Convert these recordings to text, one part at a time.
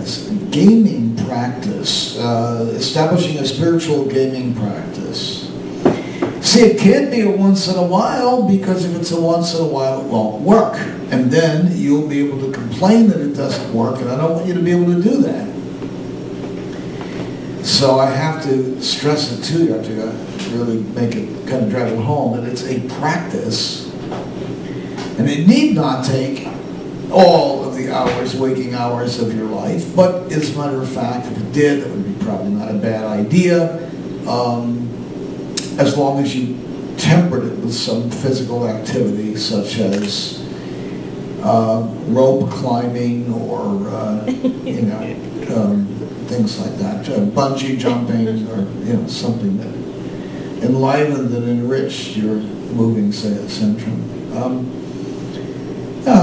this. Gaming practice, establishing a spiritual gaming practice. See, it can't be a once in a while, because if it's a once in a while, it won't work. And then you'll be able to complain that it doesn't work, and I don't want you to be able to do that. So I have to stress it to you, I have to really make it, kind of drive it home, that it's a practice. And it need not take all of the hours, waking hours of your life, but as a matter of fact, if it did, it would be probably not a bad idea, as long as you tempered it with some physical activity, such as rope climbing or, things like that, bungee jumping, or something that enlivened and enriched your moving centrum.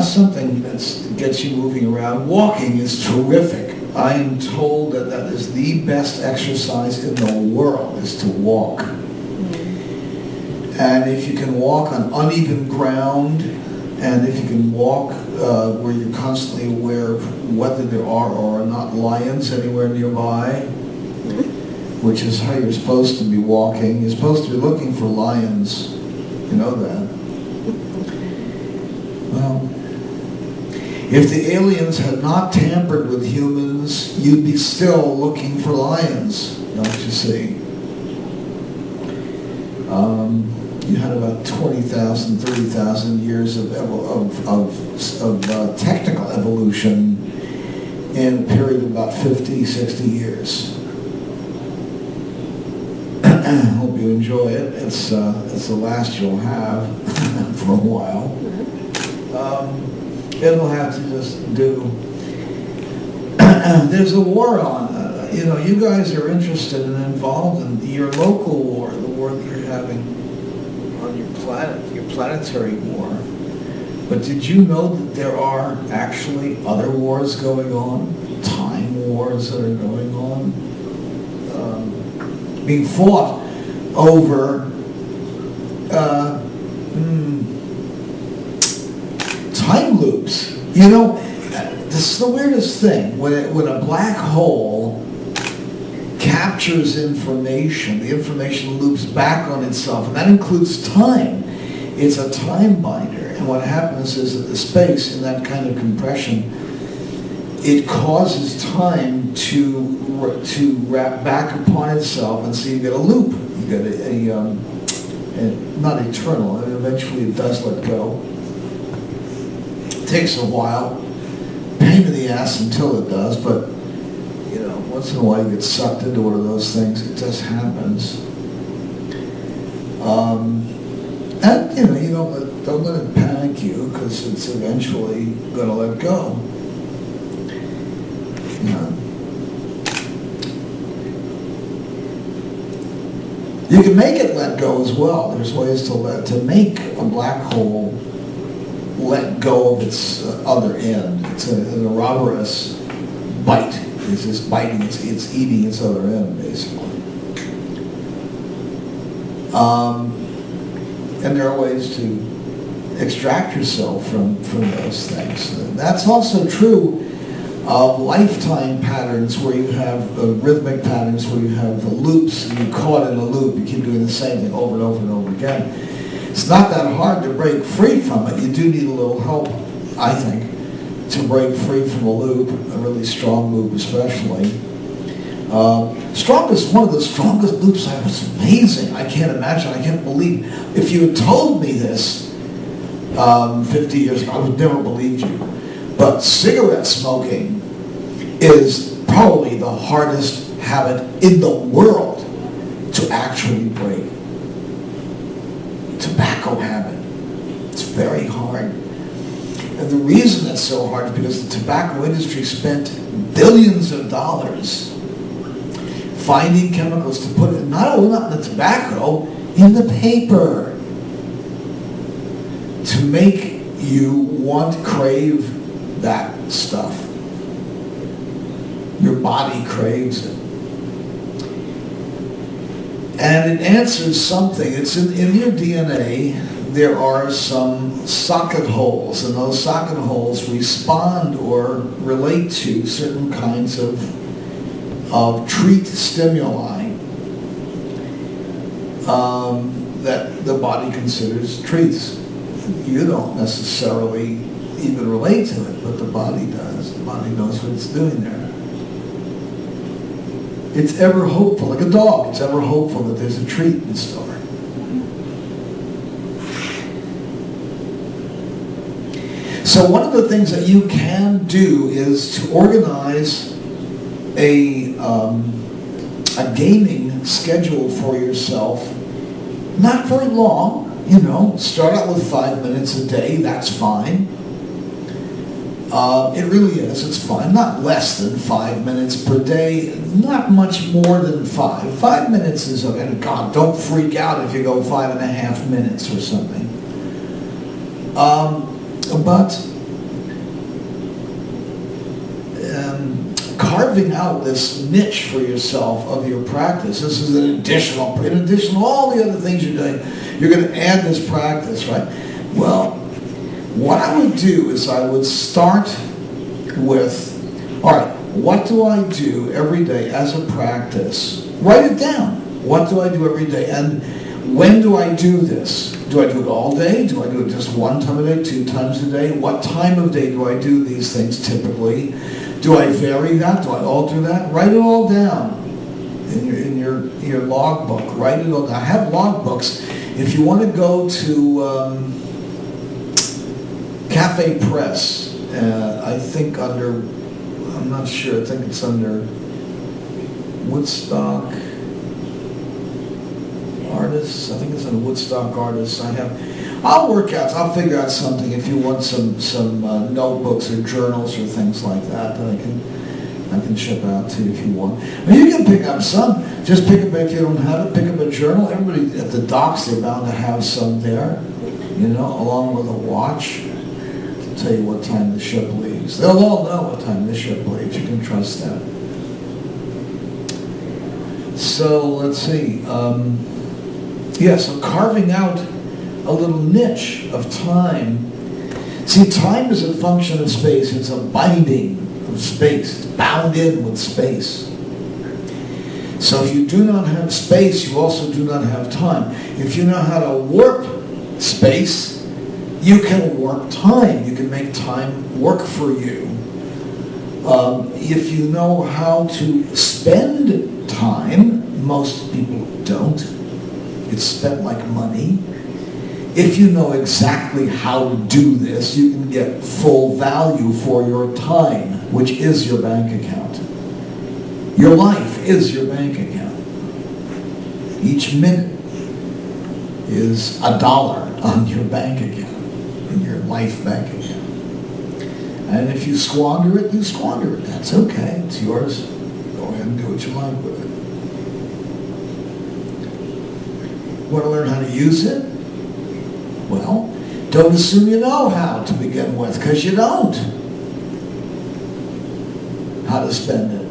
Something that gets you moving around. Walking is terrific. I am told that that is the best exercise in the world, is to walk. And if you can walk on uneven ground, and if you can walk where you're constantly aware of whether there are or are not lions anywhere nearby, which is how you're supposed to be walking. You're supposed to be looking for lions. You know that. Well, if the aliens had not tampered with humans, you'd be still looking for lions, don't you see? You had about 20,000, 30,000 years of technical evolution in a period of about 50, 60 years. Hope you enjoy it. It's the last you'll have for a while. It'll have to just do. There's a war on. You guys are interested and involved in your local war, the war that you're having on your planet, your planetary war. But did you know that there are actually other wars going on? Time wars that are going on? Being fought over time loops. This is the weirdest thing. When a black hole captures information, the information loops back on itself, and that includes time. It's a time binder. And what happens is that the space in that kind of compression, it causes time to wrap back upon itself, and so you get a loop. You get a not eternal, and eventually it does let go. It takes a while, pain in the ass until it does, but once in a while you get sucked into one of those things. It just happens. And you don't let it panic you, because it's eventually going to let go. You can make it let go as well. There's ways to make a black hole let go of its other end. It's an Ouroboros bite. It's just biting. It's eating its other end, basically. And there are ways to extract yourself from those things. That's also true of lifetime patterns, where you have rhythmic patterns, where you have the loops, and you're caught in a loop. You keep doing the same thing over and over and over again. It's not that hard to break free from it. You do need a little help, I think, to break free from a loop, a really strong loop especially. One of the strongest loops I was amazing. I can't imagine, I can't believe. If you had told me this 50 years ago, I would never believe you. But cigarette smoking is probably the hardest habit in the world to actually break. Tobacco habit. It's very hard. And the reason it's so hard is because the tobacco industry spent billions of dollars finding chemicals to put in, not in the tobacco, in the paper, to make you crave that stuff. Your body craves it. And it answers something. It's in your DNA. there are some socket holes, and those socket holes respond or relate to certain kinds of treat stimuli that the body considers treats. You don't necessarily even relate to it, but the body does. The body knows what it's doing there. It's ever hopeful, like a dog. It's ever hopeful that there's a treat in store. So one of the things that you can do is to organize a gaming schedule for yourself. Not very long, start out with 5 minutes a day, that's fine. It really is, it's fine. Not less than 5 minutes per day, not much more than 5. 5 minutes is okay. And God, don't freak out if you go 5.5 minutes or something. But carving out this niche for yourself of your practice, this is in addition to all the other things you're doing, you're going to add this practice, right? Well, what I would do is I would start with, all right, what do I do every day as a practice? Write it down. What do I do every day? And when do I do this? Do I do it all day? Do I do it just one time a day, 2 times a day? What time of day do I do these things typically? Do I vary that? Do I alter that? Write it all down in your log book. Write it all down. I have log books. If you want to go to Cafe Press, I think I'm not sure, I think it's under Woodstock Artists. I think it's under Woodstock Artists. I'll figure out something if you want some notebooks or journals or things like that I can ship out to you if you want. I mean, you can pick up some. Just pick up, if you don't have it, pick up a journal. Everybody at the docks, they're bound to have some there, along with a watch to tell you what time the ship leaves. They'll all know what time the ship leaves. You can trust them. So let's see. So carving out a little niche of time. See, time is a function of space. It's a binding of space. It's bound in with space. So if you do not have space, you also do not have time. If you know how to warp space, you can warp time. You can make time work for you. If you know how to spend time, most people don't. It's spent like money. If you know exactly how to do this, you can get full value for your time, which is your bank account. Your life is your bank account. Each minute is $1 on your bank account, in your life bank account. And if you squander it, you squander it. That's okay. It's yours. Go ahead and do what you like with it. Want to learn how to use it? Well, don't assume you know how to begin with, because you don't. How to spend it.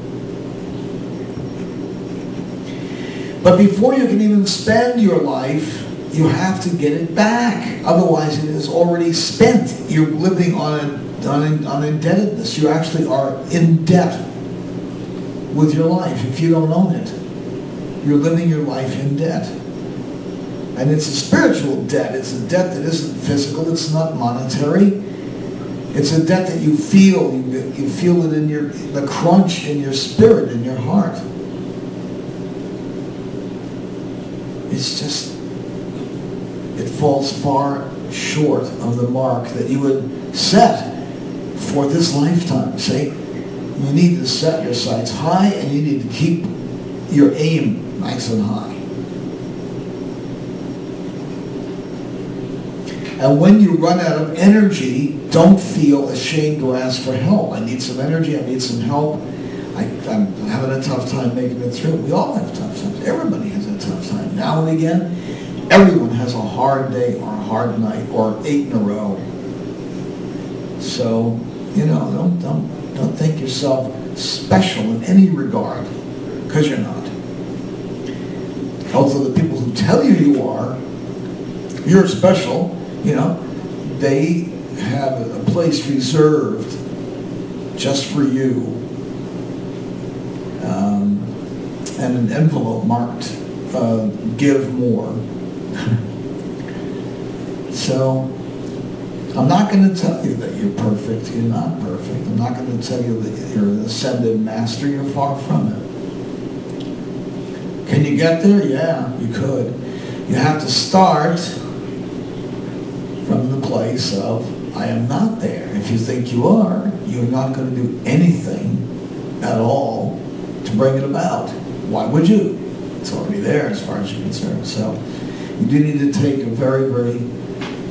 But before you can even spend your life, you have to get it back. Otherwise, it is already spent. You're living on indebtedness. You actually are in debt with your life if you don't own it. You're living your life in debt. And it's a spiritual debt. It's a debt that isn't physical. It's not monetary. It's a debt that you feel. You feel it in the crunch in your spirit, in your heart. It's just, it falls far short of the mark that you would set for this lifetime. See, you need to set your sights high, and you need to keep your aim nice and high. And when you run out of energy, don't feel ashamed to ask for help. I need some energy, I need some help. I'm having a tough time making it through. We all have tough times. Everybody has a tough time. Now and again, everyone has a hard day or a hard night or 8 in a row. So, don't think yourself special in any regard, because you're not. Although the people who tell you you are You're special, you know. They have a place reserved just for you, and an envelope marked give more. So I'm not going to tell you that you're perfect. You're not perfect. I'm not going to tell you that you're an ascended master. You're far from it. Can you get there? Yeah, you could. You have to start from the place of, I am not there. If you think you are, you're not going to do anything at all to bring it about. Why would you? It's already there as far as you're concerned. So you do need to take a very, very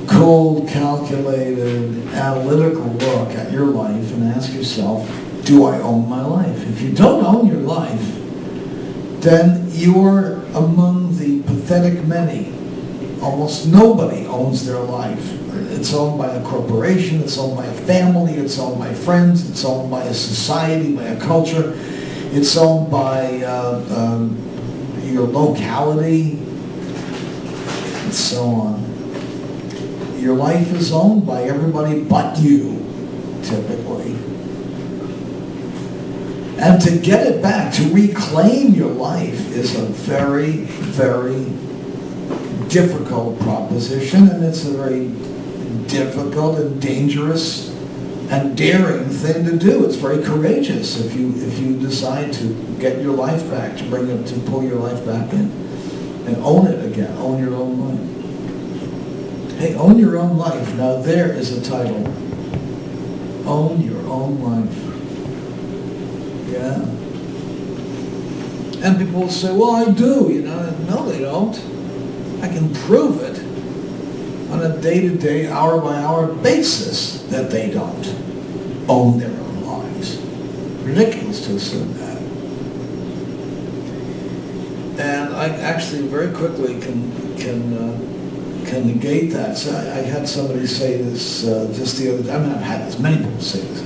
cold, calculated, analytical look at your life and ask yourself, do I own my life? If you don't own your life, then you are among the pathetic many. Almost nobody owns their life. It's owned by a corporation, it's owned by a family, it's owned by friends, it's owned by a society, by a culture, it's owned by your locality, and so on. Your life is owned by everybody but you, typically. And to get it back, to reclaim your life is a very, very difficult proposition, and it's a very difficult and dangerous and daring thing to do. It's very courageous if you decide to get your life back, to pull your life back in and own it again, own your own life. Hey, own your own life. Now there is a title. Own your own life. Yeah. And people will say, well, I do, you know. No, they don't. I can prove it on a day-to-day, hour-by-hour basis that they don't own their own lives. Ridiculous to assume that. And I actually very quickly can negate that. So I had somebody say this just the other day. I mean, I've had this, many people say this.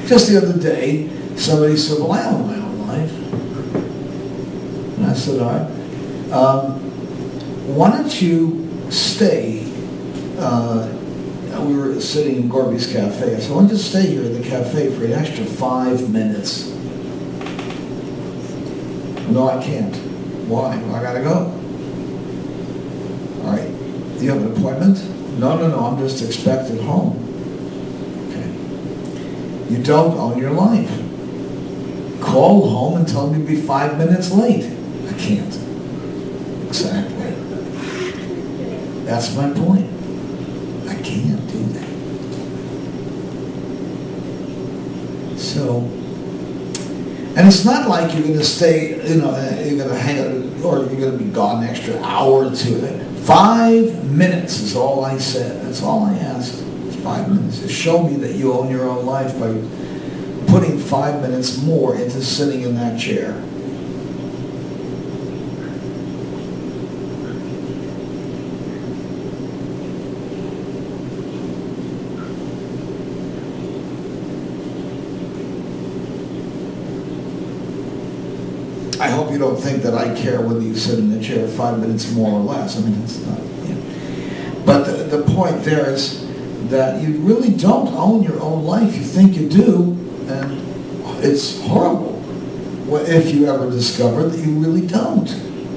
Just the other day, somebody said, well, I own my own life. And I said, all right. Why don't you stay? We were sitting in Gorby's Cafe. I said, why don't you stay here in the cafe for an extra 5 minutes? No, I can't. Why? Well, I gotta go. All right. Do you have an appointment? No, I'm just expected home. Okay. You don't own your life. Call home and tell them you'll be 5 minutes late. I can't. Exactly. That's my point. I can't do that. So, and it's not like you're going to stay, you're going to hang out, or you're going to be gone an extra hour or two. 5 minutes is all I said. That's all I asked. It's 5 minutes. Just show me that you own your own life by putting 5 minutes more into sitting in that chair. I hope you don't think that I care whether you sit in the chair 5 minutes more or less. I mean, it's not. But the point there is that you really don't own your own life. You think you do, and it's horrible if you ever discover that you really don't.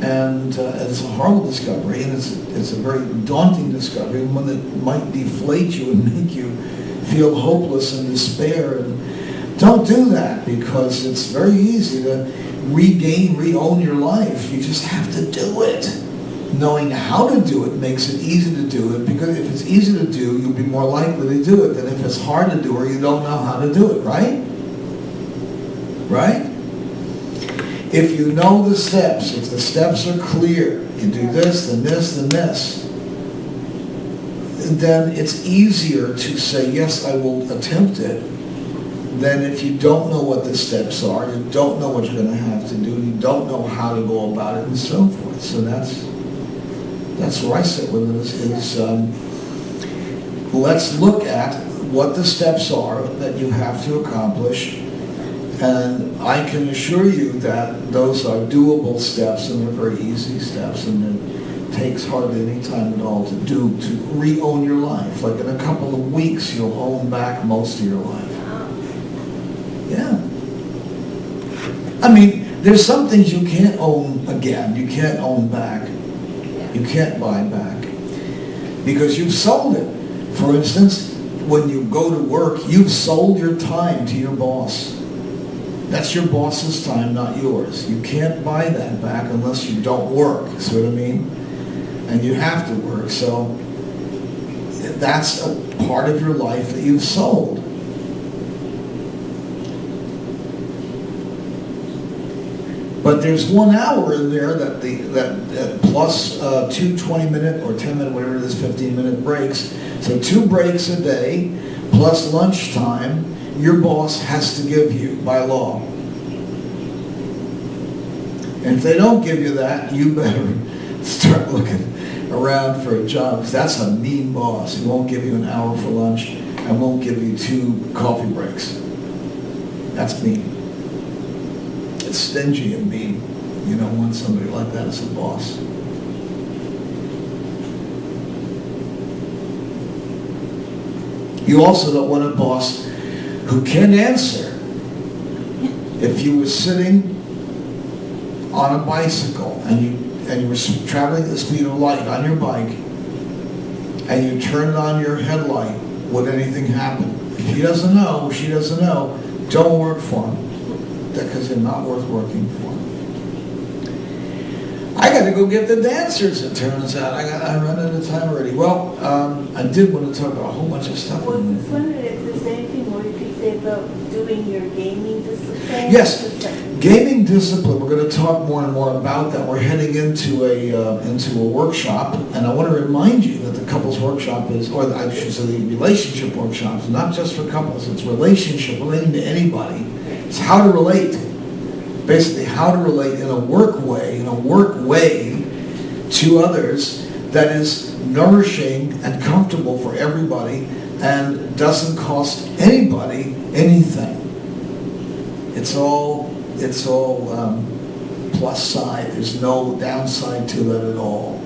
And it's a horrible discovery, and it's a very daunting discovery, one that might deflate you and make you feel hopeless and despair. And don't do that, because it's very easy to re-own your life. You just have to do it. Knowing how to do it makes it easy to do it, because if it's easy to do, you'll be more likely to do it than if it's hard to do or you don't know how to do it, right? Right? If you know the steps, if the steps are clear, you do this, then this, then this, then it's easier to say, yes, I will attempt it, than if you don't know what the steps are, you don't know what you're going to have to do, you don't know how to go about it, and so forth. So that's where I sit with it, is let's look at what the steps are that you have to accomplish, and I can assure you that those are doable steps, and they're very easy steps, and takes hardly any time at all to re-own your life. Like in a couple of weeks, you'll own back most of your life. Yeah. I mean, there's some things you can't own again. You can't own back. You can't buy back. Because you've sold it. For instance, when you go to work, you've sold your time to your boss. That's your boss's time, not yours. You can't buy that back unless you don't work. See what I mean? And you have to work. So that's a part of your life that you've sold. But there's 1 hour in there that plus 2 20-minute or 10-minute, whatever it is, 15-minute breaks. So 2 breaks a day plus lunchtime your boss has to give you by law. And if they don't give you that, you better start looking around for a job, because that's a mean boss. He won't give you an hour for lunch and won't give you 2 coffee breaks. That's mean. It's stingy and mean. You don't want somebody like that as a boss. You also don't want a boss who can't answer. If you were sitting on a bicycle and you were traveling at the speed of light on your bike and you turned on your headlight, would anything happen? If he doesn't know, or she doesn't know, don't work for him, because they're not worth working for. I got to go get the dancers, it turns out. I run out of time already. Well, I did want to talk about a whole bunch of stuff. Well, I was wondering if there's anything more you could say about doing your gaming discipline? Yes, gaming discipline. We're going to talk more and more about that. We're heading into a workshop, and I want to remind you that the couples workshop is, or I should say the relationship workshop, is not just for couples. It's relationship, relating to anybody. It's how to relate. Basically, how to relate in a work way to others that is nourishing and comfortable for everybody and doesn't cost anybody anything. It's all plus side. There's no downside to that at all.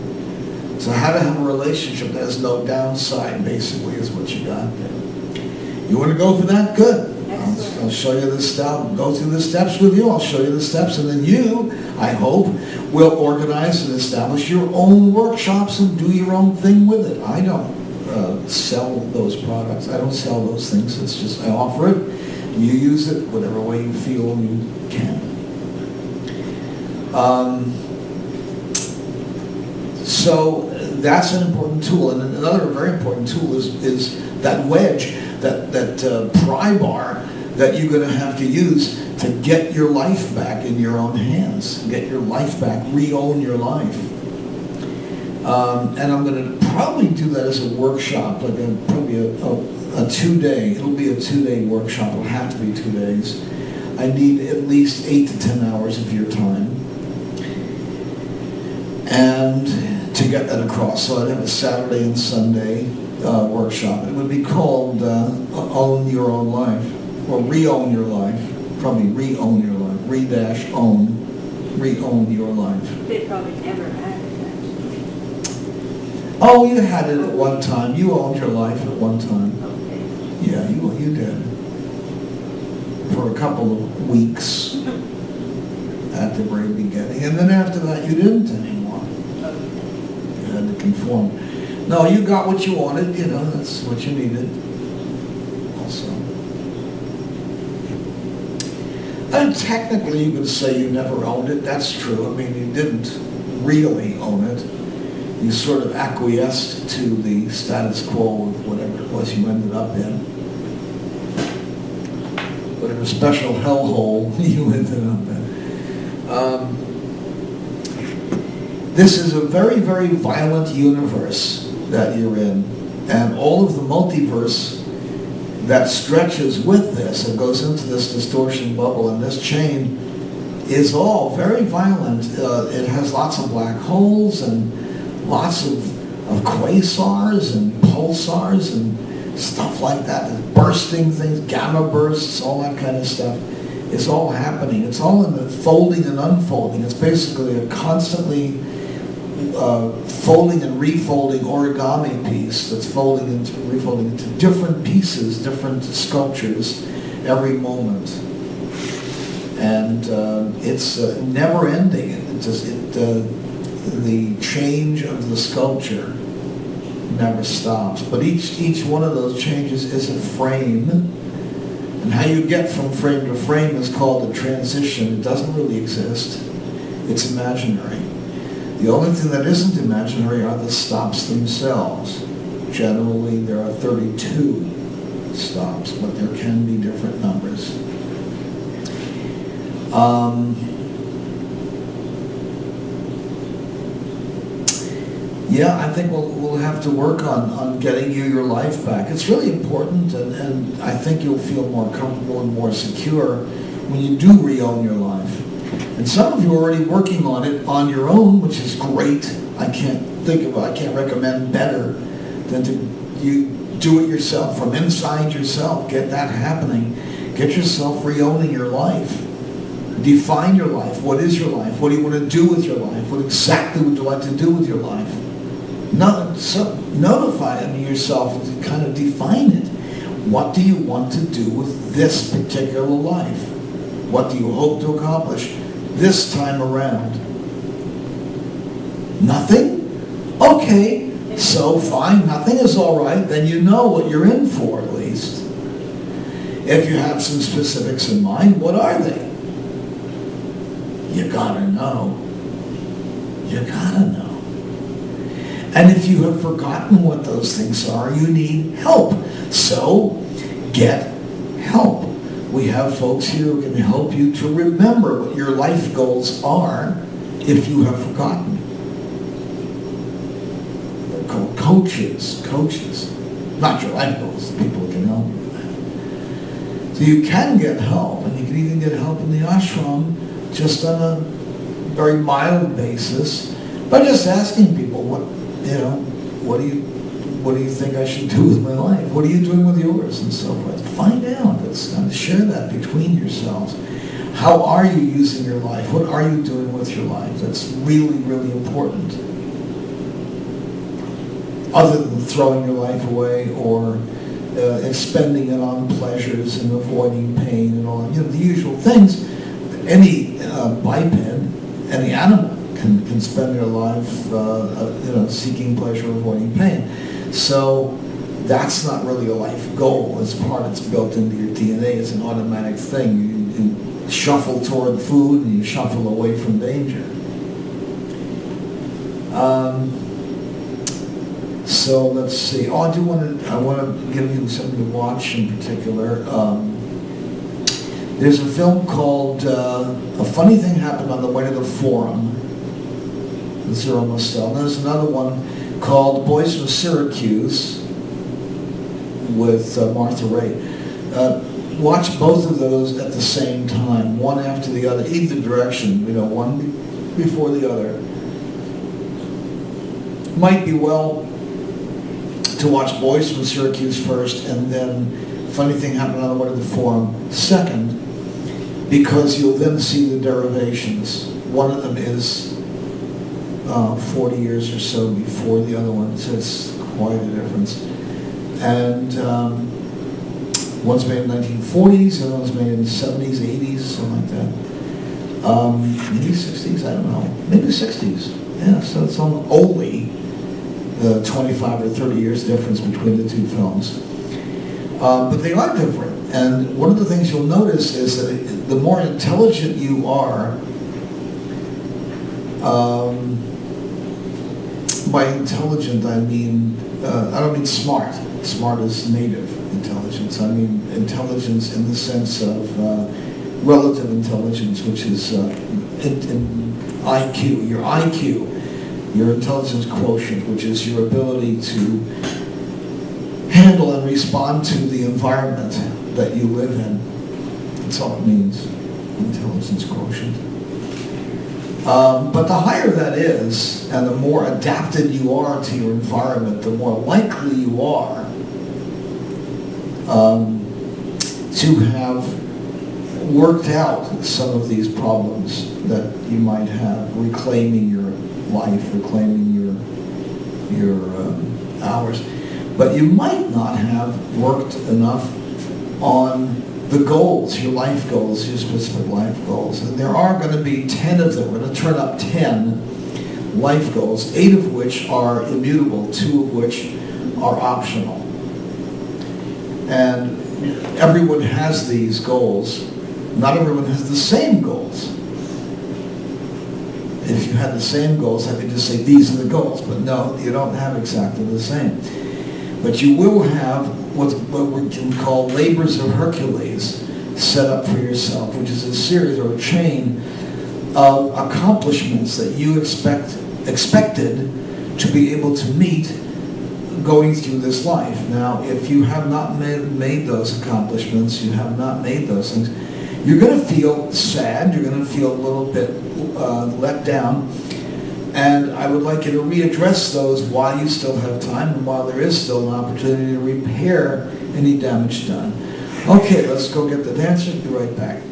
So how to have a relationship that has no downside, basically, is what you got there. You want to go for that? Good. I'll show you the step, go through the steps with you. I'll show you the steps, and then you, I hope, will organize and establish your own workshops and do your own thing with it. I don't sell those products. I don't sell those things. It's just I offer it. You use it whatever way you feel you can. So that's an important tool, and another very important tool is that wedge, that pry bar that you're going to have to use to get your life back in your own hands, get your life back, re-own your life. And I'm going to probably do that as a workshop, like probably a 2-day. It'll be a 2-day workshop. It'll have to be 2 days. I need at least 8 to 10 hours of your time, and to get that across. So I'd have a Saturday and Sunday workshop. It would be called Own Your Own Life, or Re-Own Your Life. Probably Re-Own Your Life. Re-own. Re-Own Your Life. They probably never had it, actually. Oh, you had it at one time. You owned your life at one time. Okay. Yeah, you did. For a couple of weeks at the very beginning. And then after that, you didn't anymore. You had to conform. No, you got what you wanted, that's what you needed also. And technically you could say you never owned it. That's true. I mean, you didn't really own it. You sort of acquiesced to the status quo of whatever it was you ended up in. Whatever special hellhole you ended up in. This is a very, very violent universe that you're in, and all of the multiverse that stretches with this and goes into this distortion bubble and this chain is all very violent. It has lots of black holes and lots of quasars and pulsars and stuff like that, bursting things, gamma bursts, all that kind of stuff. It's all happening. It's all in the folding and unfolding. It's basically a constantly folding and refolding origami piece that's refolding into different pieces, different sculptures every moment. And it's never ending. The change of the sculpture never stops. But each one of those changes is a frame. And how you get from frame to frame is called a transition. It doesn't really exist. It's imaginary. The only thing that isn't imaginary are the stops themselves. Generally, there are 32 stops, but there can be different numbers. Yeah, I think we'll have to work on getting you your life back. It's really important, and I think you'll feel more comfortable and more secure when you do re-own your life. And some of you are already working on it on your own, which is great. I can't recommend better than to you do it yourself, from inside yourself. Get that happening. Get yourself re-owning your life. Define your life. What is your life? What do you want to do with your life? What exactly would you like to do with your life? Notify yourself to kind of define it. What do you want to do with this particular life? What do you hope to accomplish this time around? Nothing? Okay, so fine, nothing is all right. Then you know what you're in for, at least. If you have some specifics in mind, what are they? You gotta know. You gotta know. And if you have forgotten what those things are, you need help. So, get help. We have folks here who can help you to remember what your life goals are if you have forgotten. They're called coaches. Not your life goals, the people who can help you with that. So you can get help, and you can even get help in the ashram just on a very mild basis by just asking people, what do you think I should do with my life? What are you doing with yours? And so forth. Find out. Let's kind of share that between yourselves. How are you using your life? What are you doing with your life? That's really, really important. Other than throwing your life away or expending it on pleasures and avoiding pain and all that, the usual things. Any biped, any animal can spend their life seeking pleasure, avoiding pain. So that's not really a life goal. It's built into your DNA. It's an automatic thing. You shuffle toward food and you shuffle away from danger. So let's see. I want to give you something to watch in particular. There's a film called A Funny Thing Happened on the Way to the Forum. Zero Mostel. There's another one called Boys from Syracuse with Martha Raye. Watch both of those at the same time, one after the other, either direction, one before the other. Might be well to watch Boys from Syracuse first and then Funny Thing Happened on the Way to the Forum second, because you'll then see the derivations. One of them is 40 years or so before the other one, so it's quite a difference. And one's made in the 1940s, the other one's made in the 70s, 80s, something like that. Maybe 60s, I don't know. Maybe 60s. Yeah, so it's only 25 or 30 years difference between the two films. But they are different. And one of the things you'll notice is that the more intelligent you are, by intelligent I don't mean smart. Smart is native intelligence. I mean intelligence in the sense of relative intelligence, which is in IQ, your intelligence quotient, which is your ability to handle and respond to the environment that you live in. That's all it means, intelligence quotient. But the higher that is, and the more adapted you are to your environment, the more likely you are to have worked out some of these problems that you might have, reclaiming your life, reclaiming your hours. But you might not have worked enough on the goals, your life goals, your specific life goals. And there are going to be 10 of them. We're going to turn up 10 life goals, 8 of which are immutable, 2 of which are optional. And everyone has these goals. Not everyone has the same goals. If you had the same goals, I could just say these are the goals, but no, you don't have exactly the same. But you will have what we can call labors of Hercules set up for yourself, which is a series or a chain of accomplishments that you expected to be able to meet going through this life. Now, if you have not made those accomplishments, you have not made those things, you're going to feel sad, you're going to feel a little bit let down, and I would like you to readdress those while you still have time and while there is still an opportunity to repair any damage done. Okay, let's go get the dancers. Be right back.